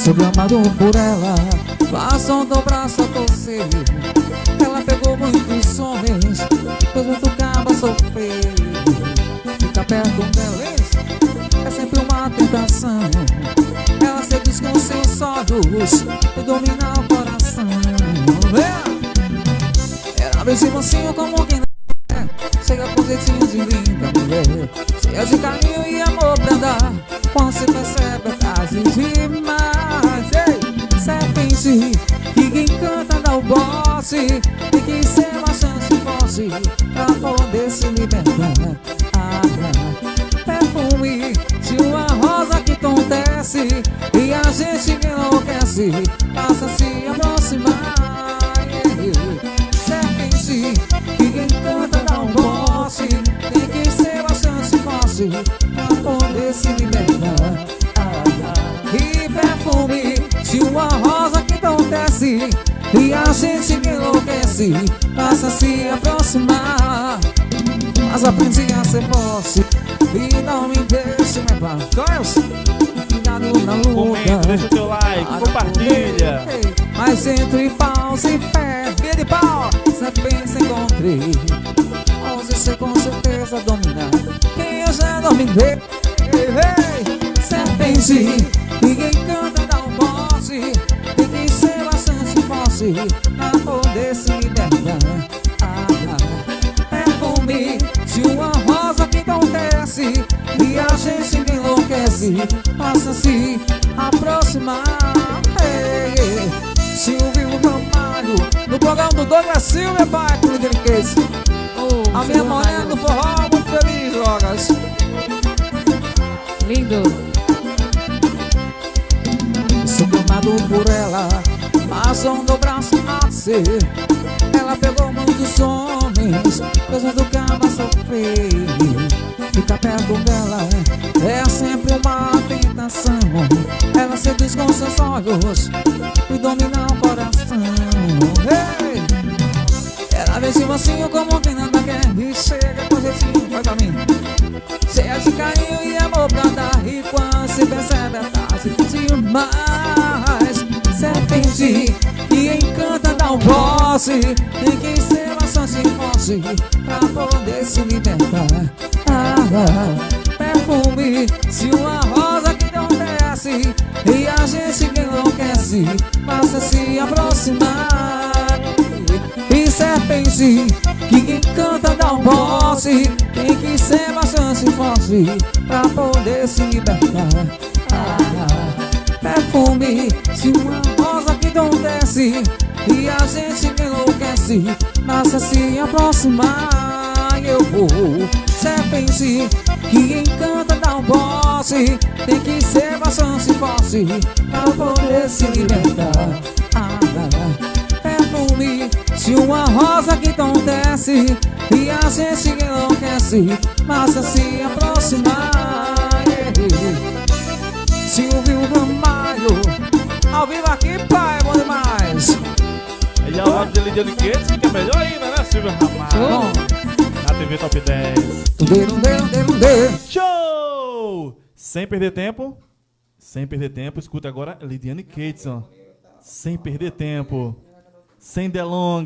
Sou amado por ela, faço do braço a torcer. Ela pegou muitos homens, pois muito caba sofrer. Ficar perto deles é sempre uma tentação. Ela seduz com seus olhos e domina o coração. Ela beija mansinho como quem não quer, chega com jeitinho de linda mulher, cheia de carinho e amor pra dar. Quando se percebe é tarde demais. Ei, serpente que encanta dá o bote, tem que ser uma chance forte pra poder se libertar. Perfume de uma rosa que acontece e a gente que enlouquece passa a se aproximar. Serpente que encanta dá um bote, tem que ser uma chance forte pra poder se libertar. E perfume de uma rosa que acontece e a gente que enlouquece passa a se aproximar. Mas aprendi a ser forte e não me deixe levar. Cuidado na luta. Comenta, deixa o teu like, compartilha. Mas entre paus e pé, via de pau, serpente encontrei. Hoje você com certeza dominar quem eu já dominei. Serpente, ninguém canta dá um bote, tem que ser bastante forte pra poder se libertar. Perfume de uma rosa que acontece e a gente que enlouquece passa a se aproximar. Silvio Ramalho, no programa do Douglas Silva, pai, com Lidiane Keitson. A minha morena do forró, muito feliz, drogas. Lindo. Sou tomado por ela, passo do braço a ser. Ela pegou muitos homens, coisa do caba sofrer. Ficar perto dela é sempre uma tentação. Ela seduz com seus olhos e domina o coração. Hey! Ela vem de mansinho como quem nada quer e chega com jeitinho, vai pra mim, cheia de carinho e amor pra dar. E quando se percebe é tarde demais. Serpente que encanta dá um bote, tem que ser bastante forte pra poder se libertar. Perfume de uma rosa que acontece e a gente que enlouquece passa a se aproximar. E serpente que encanta dá um bote, tem que ser bastante forte pra poder se libertar. Perfume de uma rosa que acontece e a gente que enlouquece passa a se aproximar. Eu vou, serpente que encanta dá um bote, tem que ser bastante forte pra poder se libertar. Perfume de uma rosa que acontece e a gente que enlouquece passa a se aproximar. Silvio Ramalho, ao vivo aqui, pai, bom demais. Ele é o lado de Lidiane Keitson, que é melhor ainda, né, Silvio Ramalho? Na TV Top 10. Show! Sem perder tempo. Sem perder tempo, escuta agora Lidiane Keitson. Sem perder tempo. Sem delongas.